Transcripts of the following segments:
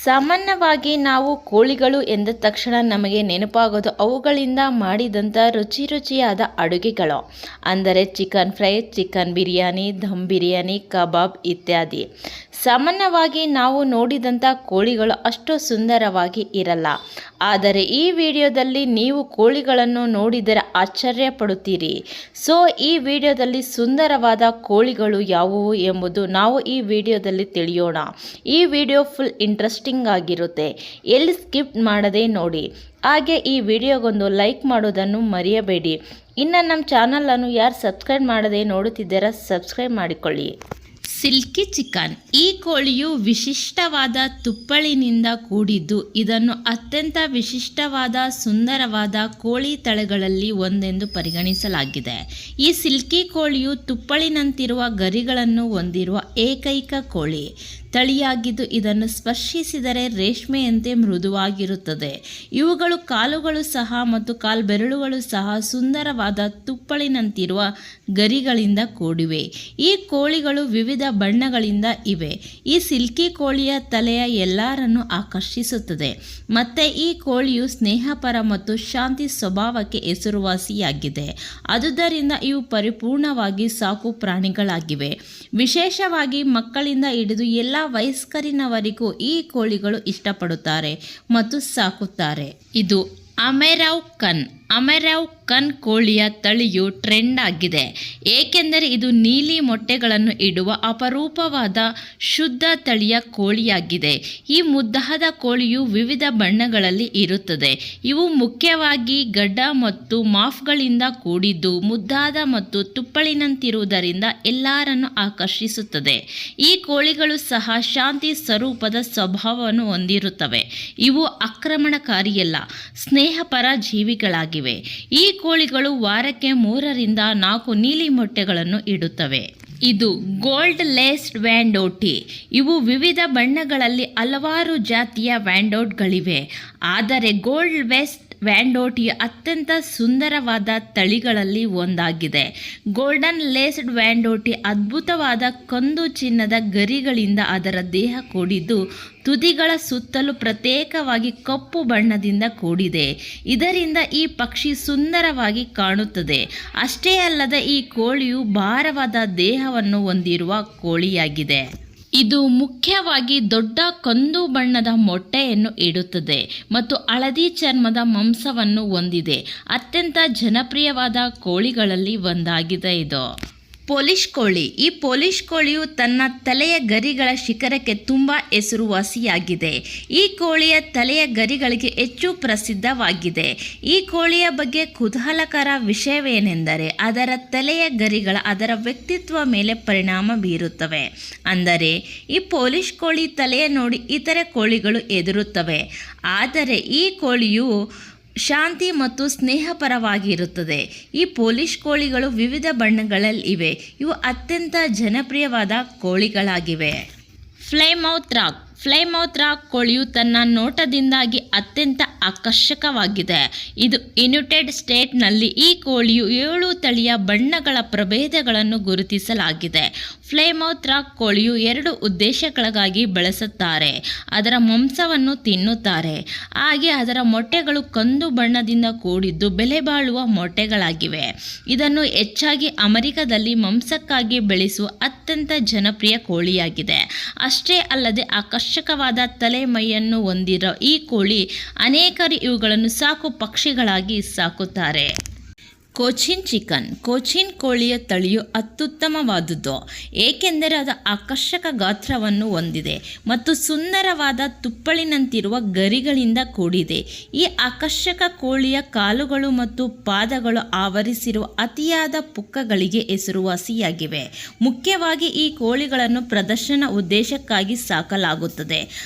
ಸಾಮಾನ್ಯವಾಗಿ ನಾವು ಕೋಳಿಗಳು ಎಂದ ತಕ್ಷಣ ನಮಗೆ ನೆನಪಾಗೋದು ಅವುಗಳಿಂದ ಮಾಡಿದಂಥ ರುಚಿಯಾದ ಅಡುಗೆಗಳು, ಅಂದರೆ chicken fry, chicken biryani, dum biryani, ಕಬಾಬ್ ಇತ್ಯಾದಿ. ಸಾಮಾನ್ಯವಾಗಿ ನಾವು ನೋಡಿದಂಥ ಕೋಳಿಗಳು ಅಷ್ಟು ಸುಂದರವಾಗಿ ಇರಲ್ಲ. ಆದರೆ ಈ ವಿಡಿಯೋದಲ್ಲಿ ನೀವು ಕೋಳಿಗಳನ್ನು ನೋಡಿದರೆ ಆಶ್ಚರ್ಯ ಪಡುತ್ತೀರಿ. ಸೊ ಈ ವಿಡಿಯೋದಲ್ಲಿ ಸುಂದರವಾದ ಕೋಳಿಗಳು ಯಾವುವು ಎಂಬುದು ನಾವು ಈ ವಿಡಿಯೋದಲ್ಲಿ ತಿಳಿಯೋಣ. ಈ ವಿಡಿಯೋ ಫುಲ್ ಇಂಟ್ರೆಸ್ಟಿಂಗ್ ಆಗಿರುತ್ತೆ, ಎಲ್ಲಿ ಸ್ಕಿಪ್ ಮಾಡದೆ ನೋಡಿ. ಹಾಗೆ ಈ ವಿಡಿಯೋಗೊಂದು ಲೈಕ್ ಮಾಡೋದನ್ನು ಮರೆಯಬೇಡಿ. ಇನ್ನು ನಮ್ಮ ಚಾನಲನ್ನು ಯಾರು ಸಬ್ಸ್ಕ್ರೈಬ್ ಮಾಡದೆ ನೋಡುತ್ತಿದ್ದೀರಾ, ಸಬ್ಸ್ಕ್ರೈಬ್ ಮಾಡಿಕೊಳ್ಳಿ. Silky chicken. ಈ ಕೋಳಿಯು ವಿಶಿಷ್ಟವಾದ ತುಪ್ಪಳಿನಿಂದ ಕೂಡಿದ್ದು ಇದನ್ನು ಅತ್ಯಂತ ವಿಶಿಷ್ಟವಾದ ಸುಂದರವಾದ ಕೋಳಿ ತಳಿಗಳಲ್ಲಿ ಒಂದೆಂದು ಪರಿಗಣಿಸಲಾಗಿದೆ. ಈ ಸಿಲ್ಕಿ ಕೋಳಿಯು ತುಪ್ಪಳಿನಂತಿರುವ ಗರಿಗಳನ್ನು ಹೊಂದಿರುವ ಏಕೈಕ ಕೋಳಿ ತಳಿಯಾಗಿದ್ದು ಇದನ್ನು ಸ್ಪರ್ಶಿಸಿದರೆ ರೇಷ್ಮೆಯಂತೆ ಮೃದುವಾಗಿರುತ್ತದೆ. ಇವುಗಳು ಕಾಲುಗಳು ಸಹ ಮತ್ತು ಕಾಲ್ಬೆರಳುಗಳು ಸಹ ಸುಂದರವಾದ ತುಪ್ಪಳಿನಂತಿರುವ ಗರಿಗಳಿಂದ ಕೂಡಿವೆ. ಈ ಕೋಳಿಗಳು ವಿವಿಧ ಬಣ್ಣಗಳಿಂದ ಇವೆ. ಈ ಸಿಲ್ಕಿ ಕೋಳಿಯ ತಲೆಯ ಎಲ್ಲರನ್ನು ಆಕರ್ಷಿಸುತ್ತದೆ. ಮತ್ತೆ ಈ ಕೋಳಿಯು ಸ್ನೇಹಪರ ಮತ್ತು ಶಾಂತಿ ಸ್ವಭಾವಕ್ಕೆ ಹೆಸರುವಾಸಿಯಾಗಿದೆ. ಆದುದರಿಂದ ಇವು ಪರಿಪೂರ್ಣವಾಗಿ ಸಾಕು ಪ್ರಾಣಿಗಳಾಗಿವೆ. ವಿಶೇಷವಾಗಿ ಮಕ್ಕಳಿಂದ ಹಿಡಿದು ಎಲ್ಲ ವಯಸ್ಕರಿನವರಿಗೂ ಈ ಕೋಳಿಗಳು ಇಷ್ಟಪಡುತ್ತಾರೆ ಮತ್ತು ಸಾಕುತ್ತಾರೆ. ಇದು ಅಮೆರಾವ್ ಕನ್ ಕೋಳಿಯ ತಳಿಯು ಟ್ರೆಂಡ್ ಆಗಿದೆ, ಏಕೆಂದರೆ ಇದು ನೀಲಿ ಮೊಟ್ಟೆಗಳನ್ನು ಇಡುವ ಅಪರೂಪವಾದ ಶುದ್ಧ ತಳಿಯ ಕೋಳಿಯಾಗಿದೆ. ಈ ಮುದ್ದಾದ ಕೋಳಿಯು ವಿವಿಧ ಬಣ್ಣಗಳಲ್ಲಿ ಇರುತ್ತದೆ. ಇವು ಮುಖ್ಯವಾಗಿ ಗಡ್ಡ ಮತ್ತು ಮಾಫ್ಗಳಿಂದ ಕೂಡಿದ್ದು ಮುದ್ದಾದ ಮತ್ತು ತುಪ್ಪಳಿನಂತಿರುವುದರಿಂದ ಎಲ್ಲರನ್ನು ಆಕರ್ಷಿಸುತ್ತದೆ. ಈ ಕೋಳಿಗಳು ಸಹ ಶಾಂತಿ ಸ್ವರೂಪದ ಸ್ವಭಾವವನ್ನು ಹೊಂದಿರುತ್ತವೆ. ಇವು ಆಕ್ರಮಣಕಾರಿಯಲ್ಲ, ಸ್ನೇಹಪರ ಜೀವಿಗಳಾಗಿವೆ. ಈ ಕೋಳಿಗಳು ವಾರಕ್ಕೆ 3 ರಿಂದ 4 ನೀಲಿ ಮೊಟ್ಟೆಗಳನ್ನು ಇಡುತ್ತವೆ. ಇದು ಗೋಲ್ಡ್ ಲೇಸ್ಡ್ ವ್ಯಾಂಡೋಟಿ. ಇವು ವಿವಿಧ ಬಣ್ಣಗಳಲ್ಲಿ ಹಲವಾರು ಜಾತಿಯ ವ್ಯಾಂಡೋಟ್ಗಳಿವೆ. ಆದರೆ ಗೋಲ್ಡ್ ವೇಸ್ಟ್ ವ್ಯಾಂಡೋಟಿಯ ಅತ್ಯಂತ ಸುಂದರವಾದ ತಳಿಗಳಲ್ಲಿ ಒಂದಾಗಿದೆ. ಗೋಲ್ಡನ್ ಲೇಸ್ಡ್ ವ್ಯಾಂಡೋಟಿ ಅದ್ಭುತವಾದ ಕಂದು ಚಿನ್ನದ ಗರಿಗಳಿಂದ ಅದರ ದೇಹ ಕೂಡಿದ್ದು ತುದಿಗಳ ಸುತ್ತಲೂ ಪ್ರತ್ಯೇಕವಾಗಿ ಕಪ್ಪು ಬಣ್ಣದಿಂದ ಕೂಡಿದೆ. ಇದರಿಂದ ಈ ಪಕ್ಷಿ ಸುಂದರವಾಗಿ ಕಾಣುತ್ತದೆ. ಅಷ್ಟೇ ಅಲ್ಲದೆ ಈ ಕೋಳಿಯು ಭಾರವಾದ ದೇಹವನ್ನು ಹೊಂದಿರುವ ಕೋಳಿಯಾಗಿದೆ. ಇದು ಮುಖ್ಯವಾಗಿ ದೊಡ್ಡ ಕಂದು ಬಣ್ಣದ ಮೊಟ್ಟೆಯನ್ನು ಇಡುತ್ತದೆ ಮತ್ತು ಹಳದಿ ಚರ್ಮದ ಮಾಂಸವನ್ನು ಹೊಂದಿದೆ. ಅತ್ಯಂತ ಜನಪ್ರಿಯವಾದ ಕೋಳಿಗಳಲ್ಲಿ ಒಂದಾಗಿದೆ ಇದು. ಪೋಲಿಷ್ ಕೋಳಿ. ಈ ಪೋಲಿಷ್ ಕೋಳಿಯು ತನ್ನ ತಲೆಯ ಗರಿಗಳ ಶಿಖರಕ್ಕೆ ತುಂಬ ಹೆಸರುವಾಸಿಯಾಗಿದೆ. ಈ ಕೋಳಿಯ ತಲೆಯ ಗರಿಗಳಿಗೆ ಹೆಚ್ಚು ಪ್ರಸಿದ್ಧವಾಗಿದೆ. ಈ ಕೋಳಿಯ ಬಗ್ಗೆ ಕುತೂಹಲಕರ ವಿಷಯವೇನೆಂದರೆ ಅದರ ತಲೆಯ ಗರಿಗಳ ಅದರ ವ್ಯಕ್ತಿತ್ವ ಮೇಲೆ ಪರಿಣಾಮ ಬೀರುತ್ತವೆ. ಅಂದರೆ ಈ ಪೋಲಿಷ್ ಕೋಳಿ ತಲೆಯ ನೋಡಿ ಇತರೆ ಕೋಳಿಗಳು ಹೆದರುತ್ತವೆ. ಆದರೆ ಈ ಕೋಳಿಯು ಶಾಂತಿ ಮತ್ತು ಸ್ನೇಹಪರವಾಗಿರುತ್ತದೆ. ಈ ಪೋಲಿಷ್ ಕೋಳಿಗಳು ವಿವಿಧ ಬಣ್ಣಗಳಲ್ಲಿ ಇವೆ. ಇವು ಅತ್ಯಂತ ಜನಪ್ರಿಯವಾದ ಕೋಳಿಗಳಾಗಿವೆ. ಫ್ಲೈಮೌತ್ ರಾಕ್ ಕೋಳಿಯು ತನ್ನ ನೋಟದಿಂದಾಗಿ ಅತ್ಯಂತ ಆಕರ್ಷಕವಾಗಿದೆ. ಇದು ಯುನೈಟೆಡ್ ಸ್ಟೇಟ್ಸ್ನಲ್ಲಿ ಈ ಕೋಳಿಯು 7 ತಳಿಯ ಬಣ್ಣಗಳ ಪ್ರಭೇದಗಳನ್ನು ಗುರುತಿಸಲಾಗಿದೆ. ಫ್ಲೈಮೌತ್ ರಾಕ್ ಕೋಳಿಯು 2 ಉದ್ದೇಶಗಳಿಗಾಗಿ ಬಳಸುತ್ತಾರೆ. ಅದರ ಮಾಂಸವನ್ನು ತಿನ್ನುತ್ತಾರೆ, ಹಾಗೆ ಅದರ ಮೊಟ್ಟೆಗಳು ಕಂದು ಬಣ್ಣದಿಂದ ಕೂಡಿದ್ದು ಬೆಲೆಬಾಳುವ ಮೊಟ್ಟೆಗಳಾಗಿವೆ. ಇದನ್ನು ಹೆಚ್ಚಾಗಿ ಅಮೆರಿಕದಲ್ಲಿ ಮಾಂಸಕ್ಕಾಗಿ ಬೆಳೆಸುವ ಅತ್ಯಂತ ಜನಪ್ರಿಯ ಕೋಳಿಯಾಗಿದೆ. ಅಷ್ಟೇ ಅಲ್ಲದೆ ಆಕರ್ಷಕವಾದ ತಲೆ ಮೈಯನ್ನು ಹೊಂದಿರೋ ಈ ಕೋಳಿ ಅನೇಕರು ಇವುಗಳನ್ನು ಸಾಕು ಪಕ್ಷಿಗಳಾಗಿ ಸಾಕುತ್ತಾರೆ. ಕೋಚಿನ್ ಚಿಕನ್. ಕೋಚಿನ್ ಕೋಳಿಯ ತಳಿಯು ಅತ್ಯುತ್ತಮವಾದುದು, ಏಕೆಂದರೆ ಅದು ಆಕರ್ಷಕ ಗಾತ್ರವನ್ನು ಹೊಂದಿದೆ ಮತ್ತು ಸುಂದರವಾದ ತುಪ್ಪಳಿನಂತಿರುವ ಗರಿಗಳಿಂದ ಕೂಡಿದೆ. ಈ ಆಕರ್ಷಕ ಕೋಳಿಯ ಕಾಲುಗಳು ಮತ್ತು ಪಾದಗಳು ಆವರಿಸಿರುವ ಅತಿಯಾದ ಪುಕ್ಕಗಳಿಗೆ ಹೆಸರುವಾಸಿಯಾಗಿವೆ. ಮುಖ್ಯವಾಗಿ ಈ ಕೋಳಿಗಳನ್ನು ಪ್ರದರ್ಶನ ಉದ್ದೇಶಕ್ಕಾಗಿ ಸಾಕಲಾಗುತ್ತದೆ.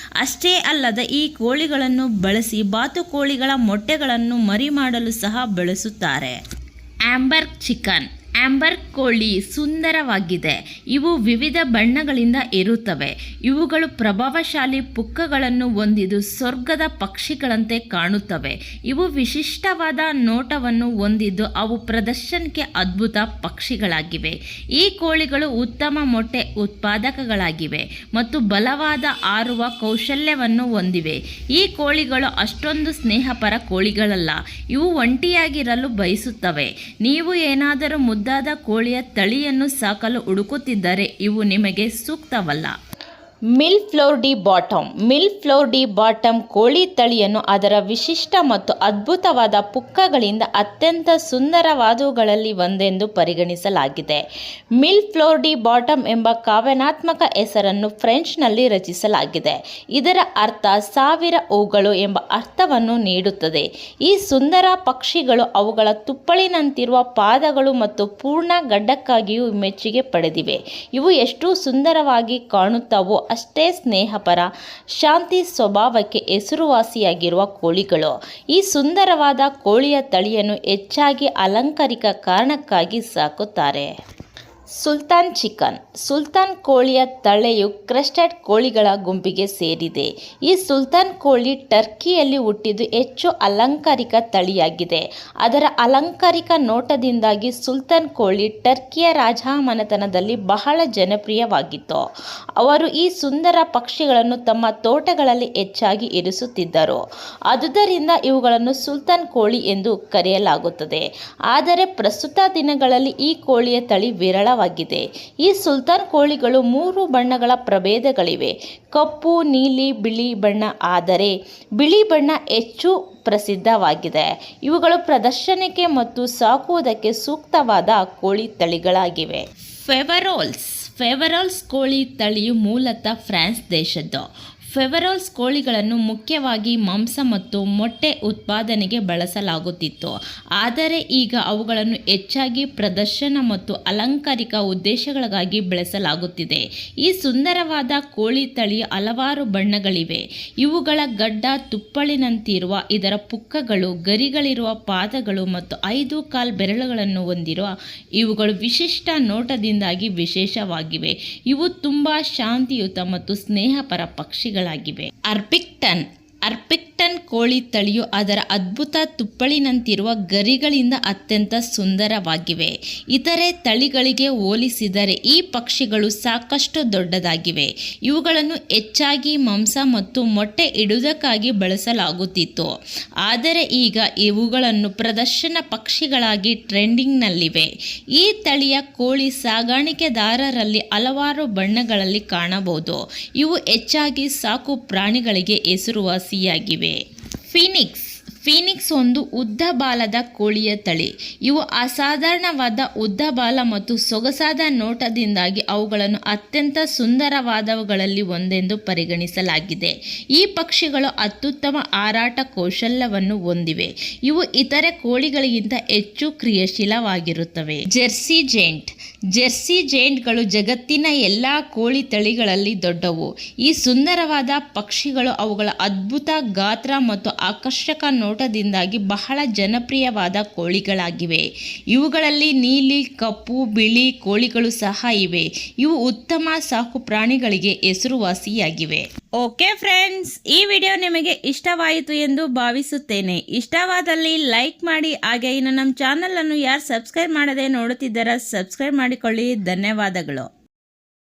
ಅಷ್ಟೇ ಅಲ್ಲದೆ ಈ ಕೋಳಿಗಳನ್ನು ಬಳಸಿ ಬಾತುಕೋಳಿಗಳ ಮೊಟ್ಟೆಗಳನ್ನು ಮರಿ ಮಾಡಲು ಸಹ ಬಳಸುತ್ತಾರೆ. ಆಂಬರ್ಗ್ ಚಿಕನ್. ಆಂಬರ್ ಕೋಳಿ ಸುಂದರವಾಗಿದೆ. ಇವು ವಿವಿಧ ಬಣ್ಣಗಳಿಂದ ಇರುತ್ತವೆ. ಇವುಗಳು ಪ್ರಭಾವಶಾಲಿ ಪುಕ್ಕಗಳನ್ನು ಹೊಂದಿದ್ದು ಸ್ವರ್ಗದ ಪಕ್ಷಿಗಳಂತೆ ಕಾಣುತ್ತವೆ. ಇವು ವಿಶಿಷ್ಟವಾದ ನೋಟವನ್ನು ಹೊಂದಿದ್ದು ಅವು ಪ್ರದರ್ಶನಕ್ಕೆ ಅದ್ಭುತ ಪಕ್ಷಿಗಳಾಗಿವೆ. ಈ ಕೋಳಿಗಳು ಉತ್ತಮ ಮೊಟ್ಟೆ ಉತ್ಪಾದಕಗಳಾಗಿವೆ ಮತ್ತು ಬಲವಾದ ಹಾರುವ ಕೌಶಲ್ಯವನ್ನು ಹೊಂದಿವೆ. ಈ ಕೋಳಿಗಳು ಅಷ್ಟೊಂದು ಸ್ನೇಹಪರ ಕೋಳಿಗಳಲ್ಲ. ಇವು ಒಂಟಿಯಾಗಿರಲು ಬಯಸುತ್ತವೆ. ನೀವು ಏನಾದರೂ ಮುದ್ದಾದ ಕೋಳಿಯ ತಳಿಯನ್ನು ಸಾಕಲು ಹುಡುಕುತ್ತಿದ್ದರೆ ಇವು ನಿಮಗೆ ಸೂಕ್ತವಲ್ಲ. ಮಿಲ್ಫ್ಲೋರ್ ಡಿ ಬಾಟಮ್ ಕೋಳಿ ತಳಿಯನ್ನು ಅದರ ವಿಶಿಷ್ಟ ಮತ್ತು ಅದ್ಭುತವಾದ ಪುಕ್ಕಗಳಿಂದ ಅತ್ಯಂತ ಸುಂದರವಾದವುಗಳಲ್ಲಿ ಒಂದೆಂದು ಪರಿಗಣಿಸಲಾಗಿದೆ. ಮಿಲ್ಫ್ಲೋರ್ ಡಿ ಬಾಟಮ್ ಎಂಬ ಕಾವ್ಯಾತ್ಮಕ ಹೆಸರನ್ನು ಫ್ರೆಂಚ್ನಲ್ಲಿ ರಚಿಸಲಾಗಿದೆ. ಇದರ ಅರ್ಥ 1000 ಹೂಗಳು ಎಂಬ ಅರ್ಥವನ್ನು ನೀಡುತ್ತದೆ. ಈ ಸುಂದರ ಪಕ್ಷಿಗಳು ಅವುಗಳ ತುಪ್ಪಳಿನಂತಿರುವ ಪಾದಗಳು ಮತ್ತು ಪೂರ್ಣ ಗಡ್ಡಕ್ಕಾಗಿಯೂ ಮೆಚ್ಚುಗೆ ಪಡೆದಿವೆ. ಇವು ಎಷ್ಟು ಸುಂದರವಾಗಿ ಕಾಣುತ್ತವೋ ಅಷ್ಟೇ ಸ್ನೇಹಪರ, ಶಾಂತಿ ಸ್ವಭಾವಕ್ಕೆ ಹೆಸರುವಾಸಿಯಾಗಿರುವ ಕೋಳಿಗಳು. ಈ ಸುಂದರವಾದ ಕೋಳಿಯ ತಳಿಯನ್ನು ಹೆಚ್ಚಾಗಿ ಅಲಂಕಾರಿಕ ಕಾರಣಕ್ಕಾಗಿ ಸಾಕುತ್ತಾರೆ. ಸುಲ್ತಾನ್ ಕೋಳಿಯ ತಳಿಯು ಕ್ರೆಸ್ಟೆಡ್ ಕೋಳಿಗಳ ಗುಂಪಿಗೆ ಸೇರಿದೆ. ಈ ಸುಲ್ತಾನ್ ಕೋಳಿ ಟರ್ಕಿಯಲ್ಲಿ ಹುಟ್ಟಿದ್ದು ಹೆಚ್ಚು ಅಲಂಕಾರಿಕ ತಳಿಯಾಗಿದೆ. ಅದರ ಅಲಂಕಾರಿಕ ನೋಟದಿಂದಾಗಿ ಸುಲ್ತಾನ್ ಕೋಳಿ ಟರ್ಕಿಯ ರಾಜಮನೆತನದಲ್ಲಿ ಬಹಳ ಜನಪ್ರಿಯವಾಗಿತ್ತು. ಅವರು ಈ ಸುಂದರ ಪಕ್ಷಿಗಳನ್ನು ತಮ್ಮ ತೋಟಗಳಲ್ಲಿ ಹೆಚ್ಚಾಗಿ ಇರಿಸುತ್ತಿದ್ದರು. ಆದುದರಿಂದ ಇವುಗಳನ್ನು ಸುಲ್ತಾನ್ ಕೋಳಿ ಎಂದು ಕರೆಯಲಾಗುತ್ತದೆ. ಆದರೆ ಪ್ರಸ್ತುತ ದಿನಗಳಲ್ಲಿ ಈ ಕೋಳಿಯ ತಳಿ ವಿರಳವಾಗಿದೆ. ಈ ಸುಲ್ತಾನ್ ಕೋಳಿಗಳು 3 ಬಣ್ಣಗಳ ಪ್ರಭೇದಗಳಿವೆ: ಕಪ್ಪು, ನೀಲಿ, ಬಿಳಿ ಬಣ್ಣ. ಆದರೆ ಬಿಳಿ ಬಣ್ಣ ಹೆಚ್ಚು ಪ್ರಸಿದ್ಧವಾಗಿದೆ. ಇವುಗಳು ಪ್ರದರ್ಶನಕ್ಕೆ ಮತ್ತು ಸಾಕುವುದಕ್ಕೆ ಸೂಕ್ತವಾದ ಕೋಳಿ ತಳಿಗಳಾಗಿವೆ. ಫೆವರೋಲ್ಸ್ ಕೋಳಿ ತಳಿಯು ಮೂಲತಃ ಫ್ರಾನ್ಸ್ ದೇಶದ್ದು. ಫೆವರೋಲ್ಸ್ ಕೋಳಿಗಳನ್ನು ಮುಖ್ಯವಾಗಿ ಮಾಂಸ ಮತ್ತು ಮೊಟ್ಟೆ ಉತ್ಪಾದನೆಗೆ ಬಳಸಲಾಗುತ್ತಿತ್ತು. ಆದರೆ ಈಗ ಅವುಗಳನ್ನು ಹೆಚ್ಚಾಗಿ ಪ್ರದರ್ಶನ ಮತ್ತು ಅಲಂಕಾರಿಕ ಉದ್ದೇಶಗಳಿಗಾಗಿ ಬೆಳೆಸಲಾಗುತ್ತಿದೆ. ಈ ಸುಂದರವಾದ ಕೋಳಿ ತಳಿಯ ಹಲವಾರು ಬಣ್ಣಗಳಿವೆ. ಇವುಗಳ ಗಡ್ಡ ತುಪ್ಪಳಿನಂತಿರುವ ಇದರ ಪುಕ್ಕಗಳು, ಗರಿಗಳಿರುವ ಪಾದಗಳು ಮತ್ತು 5 ಕಾಲು ಬೆರಳುಗಳನ್ನು ಹೊಂದಿರುವ ಇವುಗಳು ವಿಶಿಷ್ಟ ನೋಟದಿಂದಾಗಿ ವಿಶೇಷವಾಗಿವೆ. ಇವು ತುಂಬಾ ಶಾಂತಿಯುತ ಮತ್ತು ಸ್ನೇಹಪರ ಪಕ್ಷಿಗಳಾಗಿವೆ. ಅರ್ಪಿಕ್ಟನ್ ಕೋಳಿ ತಳಿಯು ಅದರ ಅದ್ಭುತ ತುಪ್ಪಳಿನಂತಿರುವ ಗರಿಗಳಿಂದ ಅತ್ಯಂತ ಸುಂದರವಾಗಿವೆ. ಇತರೆ ತಳಿಗಳಿಗೆ ಹೋಲಿಸಿದರೆ ಈ ಪಕ್ಷಿಗಳು ಸಾಕಷ್ಟು ದೊಡ್ಡದಾಗಿವೆ. ಇವುಗಳನ್ನು ಹೆಚ್ಚಾಗಿ ಮಾಂಸ ಮತ್ತು ಮೊಟ್ಟೆ ಇಡುವುದಕ್ಕಾಗಿ ಬಳಸಲಾಗುತ್ತಿತ್ತು. ಆದರೆ ಈಗ ಇವುಗಳನ್ನು ಪ್ರದರ್ಶನ ಪಕ್ಷಿಗಳಾಗಿ ಟ್ರೆಂಡಿಂಗ್ನಲ್ಲಿವೆ. ಈ ತಳಿಯ ಕೋಳಿ ಸಾಗಾಣಿಕೆದಾರರಲ್ಲಿ ಹಲವಾರು ಬಣ್ಣಗಳಲ್ಲಿ ಕಾಣಬಹುದು. ಇವು ಹೆಚ್ಚಾಗಿ ಸಾಕು ಪ್ರಾಣಿಗಳಿಗೆ ಹೆಸರುವಾಸಿಯಾಗಿವೆ. ಫೀನಿಕ್ಸ್ ಒಂದು ಉದ್ದ ಬಾಲದ ಕೋಳಿಯ ತಳಿ. ಇವು ಅಸಾಧಾರಣವಾದ ಉದ್ದ ಬಾಲ ಮತ್ತು ಸೊಗಸಾದ ನೋಟದಿಂದಾಗಿ ಅವುಗಳನ್ನು ಅತ್ಯಂತ ಸುಂದರವಾದವುಗಳಲ್ಲಿ ಒಂದೆಂದು ಪರಿಗಣಿಸಲಾಗಿದೆ. ಈ ಪಕ್ಷಿಗಳು ಅತ್ಯುತ್ತಮ ಹಾರಾಟ ಕೌಶಲ್ಯವನ್ನು ಹೊಂದಿವೆ. ಇವು ಇತರೆ ಕೋಳಿಗಳಿಗಿಂತ ಹೆಚ್ಚು ಕ್ರಿಯಾಶೀಲವಾಗಿರುತ್ತವೆ. ಜೆರ್ಸಿ ಜೇಂಟ್ಗಳು ಜಗತ್ತಿನ ಎಲ್ಲ ಕೋಳಿ ತಳಿಗಳಲ್ಲಿ ದೊಡ್ಡವು. ಈ ಸುಂದರವಾದ ಪಕ್ಷಿಗಳು ಅವುಗಳ ಅದ್ಭುತ ಗಾತ್ರ ಮತ್ತು ಆಕರ್ಷಕ ನೋಟದಿಂದಾಗಿ ಬಹಳ ಜನಪ್ರಿಯವಾದ ಕೋಳಿಗಳಾಗಿವೆ. ಇವುಗಳಲ್ಲಿ ನೀಲಿ, ಕಪ್ಪು, ಬಿಳಿ ಕೋಳಿಗಳು ಸಹ ಇವೆ. ಇವು ಉತ್ತಮ ಸಾಕು ಪ್ರಾಣಿಗಳಿಗೆ ಹೆಸರುವಾಸಿಯಾಗಿವೆ. ಓಕೆ ಫ್ರೆಂಡ್ಸ್, ಈ ವಿಡಿಯೋ ನಿಮಗೆ ಇಷ್ಟವಾಯಿತು ಎಂದು ಭಾವಿಸುತ್ತೇನೆ. ಇಷ್ಟವಾದಲ್ಲಿ ಲೈಕ್ ಮಾಡಿ. ಹಾಗೆ ಇನ್ನು ನಮ್ಮ ಚಾನಲನ್ನು ಯಾರು ಸಬ್ಸ್ಕ್ರೈಬ್ ಮಾಡದೆ ನೋಡುತ್ತಿದ್ದಾರ ಸಬ್ಸ್ಕ್ರೈಬ್ ಮಾಡಿಕೊಳ್ಳಿ. ಧನ್ಯವಾದಗಳು.